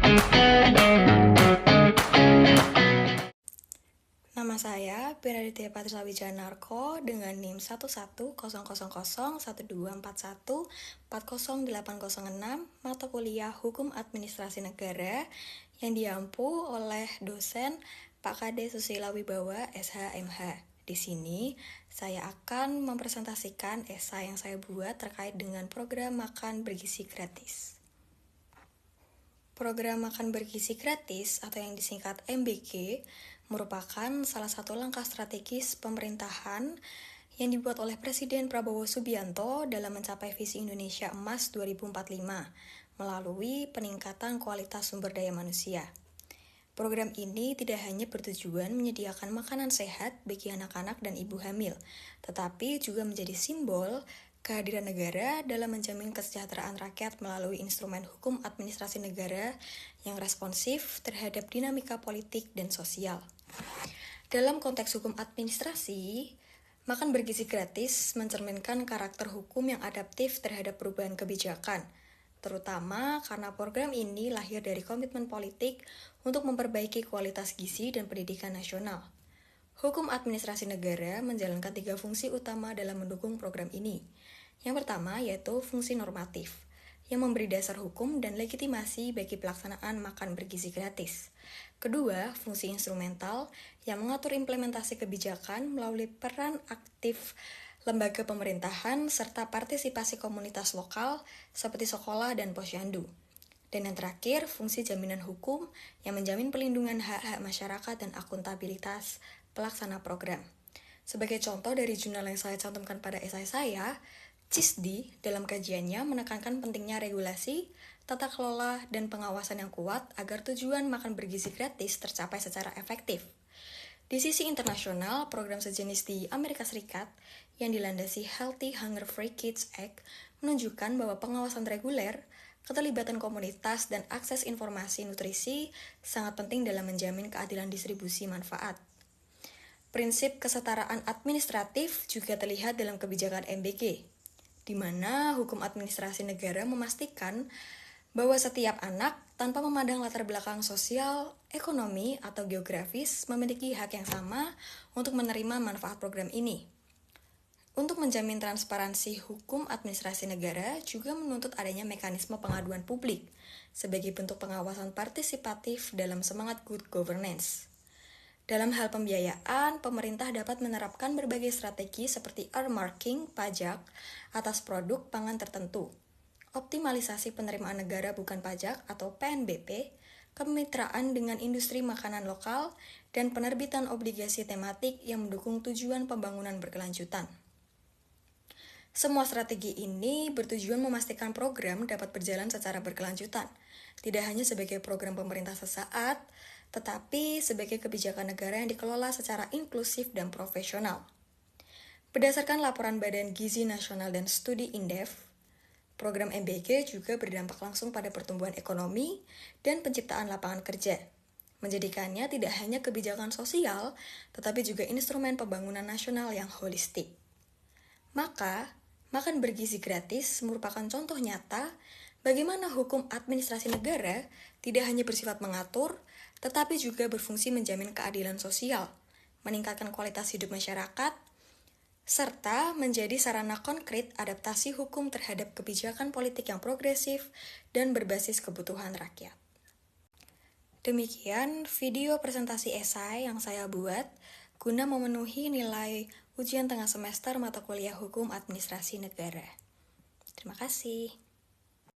Nama saya Piraditya Patrisla Wijanarko dengan NIM 1100001241400806 mata kuliah Hukum Administrasi Negara yang diampu oleh dosen Pak Kade Susila Wibawa, SH.MH. Di sini, saya akan mempresentasikan esai yang saya buat terkait dengan program makan bergizi gratis. Program makan bergizi gratis atau yang disingkat MBG merupakan salah satu langkah strategis pemerintahan yang dibuat oleh Presiden Prabowo Subianto dalam mencapai visi Indonesia Emas 2045 melalui peningkatan kualitas sumber daya manusia. Program ini tidak hanya bertujuan menyediakan makanan sehat bagi anak-anak dan ibu hamil, tetapi juga menjadi simbol kehadiran negara dalam menjamin kesejahteraan rakyat melalui instrumen hukum administrasi negara yang responsif terhadap dinamika politik dan sosial. Dalam konteks hukum administrasi, makan bergizi gratis mencerminkan karakter hukum yang adaptif terhadap perubahan kebijakan, terutama karena program ini lahir dari komitmen politik untuk memperbaiki kualitas gizi dan pendidikan nasional. Hukum administrasi negara menjalankan 3 fungsi utama dalam mendukung program ini. Yang pertama yaitu fungsi normatif, yang memberi dasar hukum dan legitimasi bagi pelaksanaan makan bergizi gratis. Kedua, fungsi instrumental, yang mengatur implementasi kebijakan melalui peran aktif lembaga pemerintahan, serta partisipasi komunitas lokal seperti sekolah dan posyandu. Dan yang terakhir, fungsi jaminan hukum yang menjamin pelindungan hak-hak masyarakat dan akuntabilitas pelaksana program. Sebagai contoh dari jurnal yang saya cantumkan pada esai saya, CISDI dalam kajiannya menekankan pentingnya regulasi, tata kelola, dan pengawasan yang kuat agar tujuan makan bergizi gratis tercapai secara efektif. Di sisi internasional, program sejenis di Amerika Serikat yang dilandasi Healthy Hunger Free Kids Act menunjukkan bahwa pengawasan reguler, keterlibatan komunitas, dan akses informasi nutrisi sangat penting dalam menjamin keadilan distribusi manfaat. Prinsip kesetaraan administratif juga terlihat dalam kebijakan MBG, di mana hukum administrasi negara memastikan bahwa setiap anak tanpa memandang latar belakang sosial, ekonomi, atau geografis memiliki hak yang sama untuk menerima manfaat program ini. Untuk menjamin transparansi hukum administrasi negara juga menuntut adanya mekanisme pengaduan publik sebagai bentuk pengawasan partisipatif dalam semangat good governance. Dalam hal pembiayaan, pemerintah dapat menerapkan berbagai strategi seperti earmarking pajak atas produk pangan tertentu, optimalisasi penerimaan negara bukan pajak atau PNBP, kemitraan dengan industri makanan lokal, dan penerbitan obligasi tematik yang mendukung tujuan pembangunan berkelanjutan. Semua strategi ini bertujuan memastikan program dapat berjalan secara berkelanjutan, tidak hanya sebagai program pemerintah sesaat, tetapi sebagai kebijakan negara yang dikelola secara inklusif dan profesional. Berdasarkan laporan Badan Gizi Nasional dan Studi Indef, program MBG juga berdampak langsung pada pertumbuhan ekonomi dan penciptaan lapangan kerja, menjadikannya tidak hanya kebijakan sosial, tetapi juga instrumen pembangunan nasional yang holistik. Maka, makan bergizi gratis merupakan contoh nyata bagaimana hukum administrasi negara tidak hanya bersifat mengatur, tetapi juga berfungsi menjamin keadilan sosial, meningkatkan kualitas hidup masyarakat, serta menjadi sarana konkret adaptasi hukum terhadap kebijakan politik yang progresif dan berbasis kebutuhan rakyat. Demikian video presentasi esai yang saya buat guna memenuhi nilai ujian tengah semester mata kuliah Hukum Administrasi Negara. Terima kasih.